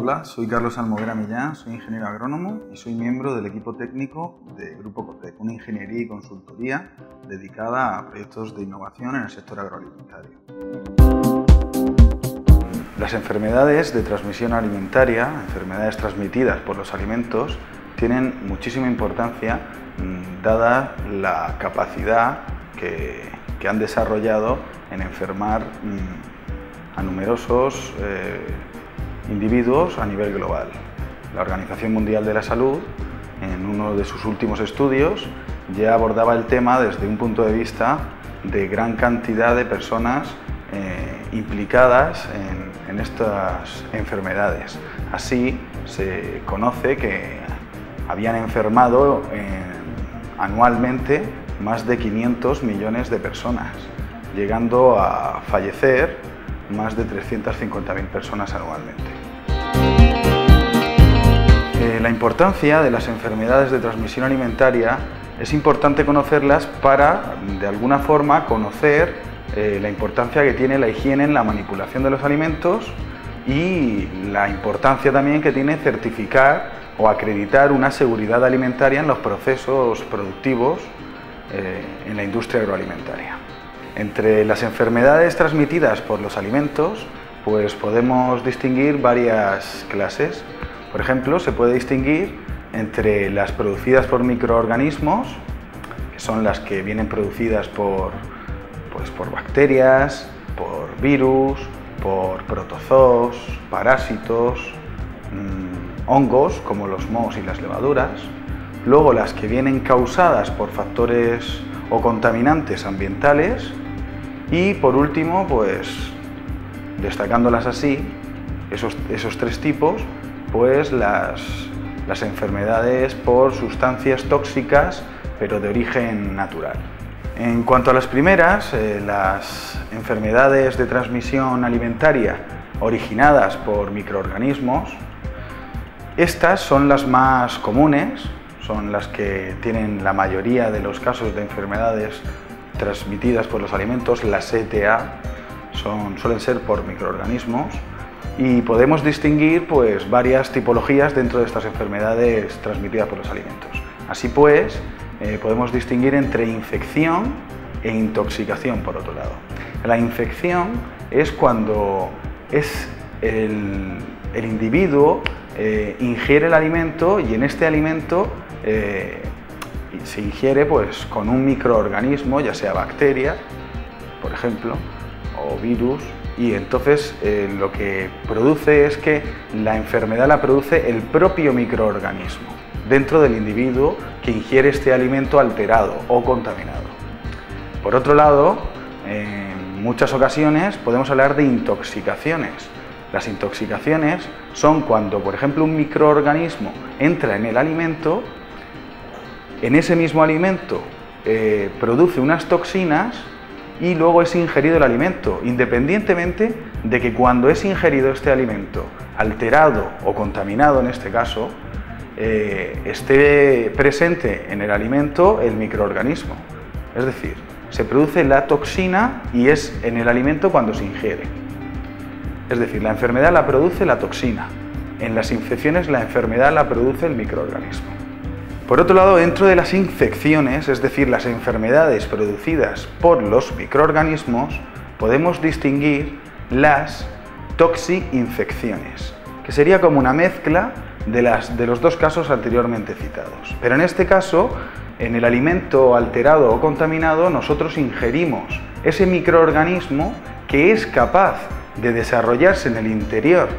Hola, soy Carlos Almoguera Millán, soy ingeniero agrónomo y soy miembro del equipo técnico de Grupo Cotec, una ingeniería y consultoría dedicada a proyectos de innovación en el sector agroalimentario. Las enfermedades de transmisión alimentaria, enfermedades transmitidas por los alimentos, tienen muchísima importancia dada la capacidad que han desarrollado en enfermar a numerosos individuos a nivel global. La Organización Mundial de la Salud, en uno de sus últimos estudios, ya abordaba el tema desde un punto de vista de gran cantidad de personas implicadas en estas enfermedades. Así se conoce que habían enfermado anualmente más de 500 millones de personas, llegando a fallecer más de 350.000 personas anualmente. La importancia de las enfermedades de transmisión alimentaria es importante conocerlas para, de alguna forma, conocer la importancia que tiene la higiene en la manipulación de los alimentos y la importancia también que tiene certificar o acreditar una seguridad alimentaria en los procesos productivos en la industria agroalimentaria. Entre las enfermedades transmitidas por los alimentos, pues podemos distinguir varias clases. Por ejemplo, se puede distinguir entre las producidas por microorganismos, que son las que vienen producidas por bacterias, por virus, por protozoos, parásitos, hongos como los mohos y las levaduras. Luego las que vienen causadas por factores o contaminantes ambientales. Y por último, pues destacándolas así, esos tres tipos, pues las enfermedades por sustancias tóxicas, pero de origen natural. En cuanto a las primeras, las enfermedades de transmisión alimentaria originadas por microorganismos, estas son las más comunes, son las que tienen la mayoría de los casos de enfermedades transmitidas por los alimentos. Las ETA suelen ser por microorganismos y podemos distinguir pues varias tipologías dentro de estas enfermedades transmitidas por los alimentos. Así pues, podemos distinguir entre infección e intoxicación por otro lado. La infección es cuando el individuo ingiere el alimento y en este alimento se ingiere pues con un microorganismo, ya sea bacteria, por ejemplo, o virus, y entonces lo que produce es que la enfermedad la produce el propio microorganismo dentro del individuo que ingiere este alimento alterado o contaminado. Por otro lado, en muchas ocasiones podemos hablar de intoxicaciones. Las intoxicaciones son cuando, por ejemplo, un microorganismo entra en el alimento, en ese mismo alimento produce unas toxinas y luego es ingerido el alimento, independientemente de que cuando es ingerido este alimento, alterado o contaminado en este caso, esté presente en el alimento el microorganismo. Es decir, se produce la toxina y es en el alimento cuando se ingiere. Es decir, la enfermedad la produce la toxina. En las infecciones la enfermedad la produce el microorganismo. Por otro lado, dentro de las infecciones, es decir, las enfermedades producidas por los microorganismos, podemos distinguir las toxi-infecciones, que sería como una mezcla de los dos casos anteriormente citados. Pero en este caso, en el alimento alterado o contaminado, nosotros ingerimos ese microorganismo que es capaz de desarrollarse en el interior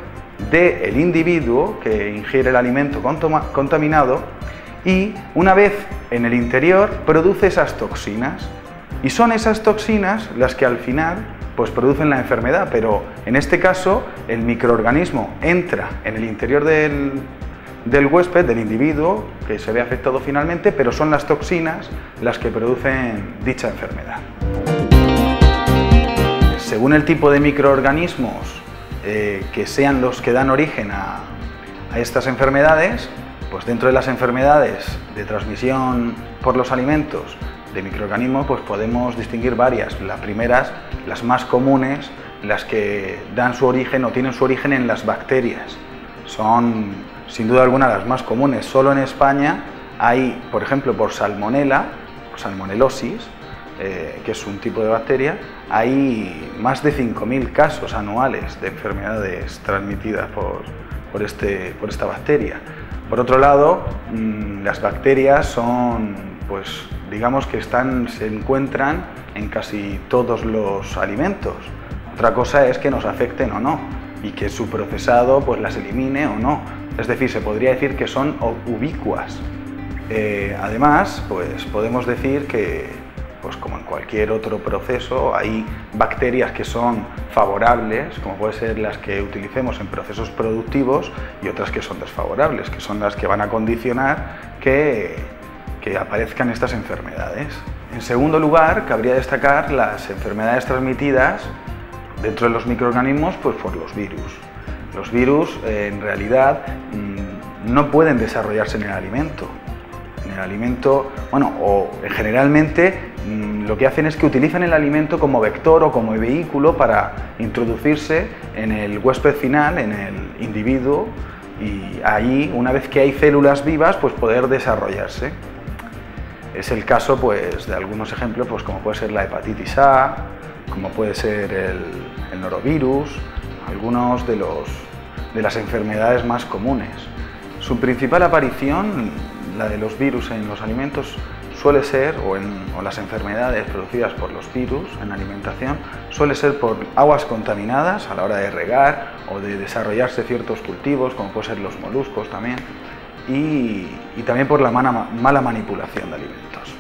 del individuo que ingiere el alimento contaminado y una vez en el interior produce esas toxinas y son esas toxinas las que al final pues producen la enfermedad, pero en este caso el microorganismo entra en el interior del huésped, del individuo que se ve afectado finalmente, pero son las toxinas las que producen dicha enfermedad. Según el tipo de microorganismos que sean los que dan origen a estas enfermedades, pues dentro de las enfermedades de transmisión por los alimentos de microorganismos, pues podemos distinguir varias. Las primeras, las más comunes, las que dan su origen o tienen su origen en las bacterias. son sin duda alguna las más comunes. Solo en España hay, por ejemplo, por salmonela, por salmonelosis, que es un tipo de bacteria, hay más de 5.000 casos anuales de enfermedades transmitidas por esta bacteria. Por otro lado, las bacterias son, pues, digamos que se encuentran en casi todos los alimentos. Otra cosa es que nos afecten o no y que su procesado pues las elimine o no. Es decir, se podría decir que son ubicuas. Además, pues podemos decir que, pues como en cualquier otro proceso, hay bacterias que son favorables, como pueden ser las que utilicemos en procesos productivos, y otras que son desfavorables, que son las que van a condicionar que aparezcan estas enfermedades. En segundo lugar, cabría destacar las enfermedades transmitidas dentro de los microorganismos, pues por los virus. Los virus en realidad no pueden desarrollarse en el alimento. En el alimento, bueno, o generalmente lo que hacen es que utilizan el alimento como vector o como vehículo para introducirse en el huésped final, en el individuo, y ahí, una vez que hay células vivas, pues poder desarrollarse. Es el caso pues de algunos ejemplos, pues como puede ser la hepatitis A, como puede ser el norovirus, algunos de las enfermedades más comunes. Su principal aparición, la de los virus en los alimentos, suele ser, o las enfermedades producidas por los virus en alimentación, suele ser por aguas contaminadas a la hora de regar o de desarrollarse ciertos cultivos, como pueden ser los moluscos también, y también por la mala manipulación de alimentos.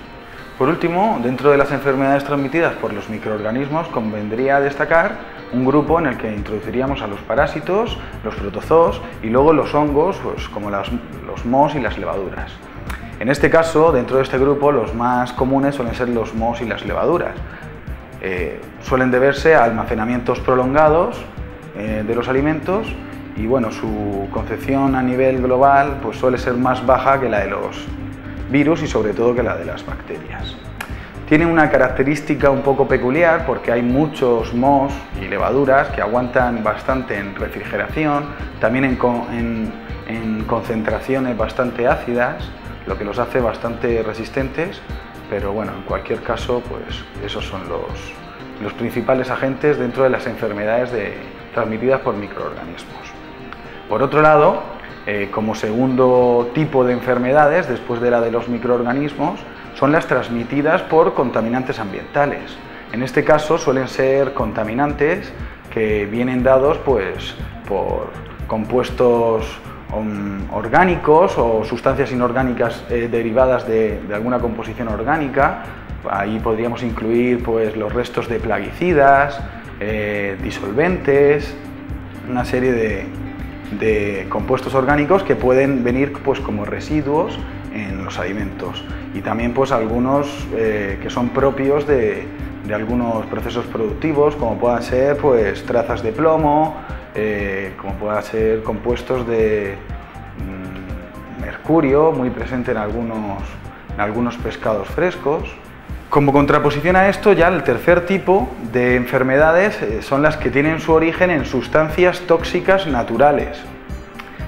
Por último, dentro de las enfermedades transmitidas por los microorganismos, convendría destacar un grupo en el que introduciríamos a los parásitos, los protozoos y luego los hongos, pues como los mohos y las levaduras. En este caso, dentro de este grupo, los más comunes suelen ser los mohos y las levaduras. Suelen deberse a almacenamientos prolongados de los alimentos y bueno, su concepción a nivel global pues suele ser más baja que la de los virus y sobre todo que la de las bacterias. Tiene una característica un poco peculiar porque hay muchos mohos y levaduras que aguantan bastante en refrigeración, también en concentraciones bastante ácidas, lo que los hace bastante resistentes, pero bueno, en cualquier caso, pues esos son los principales agentes dentro de las enfermedades transmitidas por microorganismos. Por otro lado, como segundo tipo de enfermedades, después de la de los microorganismos, son las transmitidas por contaminantes ambientales. En este caso suelen ser contaminantes que vienen dados pues, por compuestos orgánicos o sustancias inorgánicas derivadas de alguna composición orgánica. Ahí podríamos incluir pues, los restos de plaguicidas, disolventes, una serie de compuestos orgánicos que pueden venir pues, como residuos en los alimentos, y también pues, algunos que son propios de algunos procesos productivos, como puedan ser pues, trazas de plomo, como puedan ser compuestos de mercurio, muy presente en algunos pescados frescos. Como contraposición a esto, ya el tercer tipo de enfermedades son las que tienen su origen en sustancias tóxicas naturales.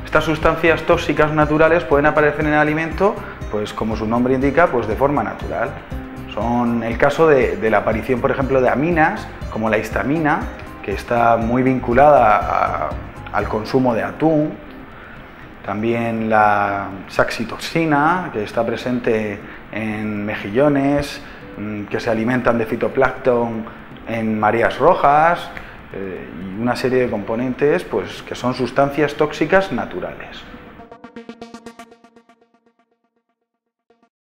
Estas sustancias tóxicas naturales pueden aparecer en el alimento, pues como su nombre indica, pues de forma natural. Son el caso de la aparición, por ejemplo, de aminas, como la histamina, que está muy vinculada al consumo de atún. También la saxitoxina, que está presente en mejillones, que se alimentan de fitoplancton en mareas rojas, y una serie de componentes pues, que son sustancias tóxicas naturales.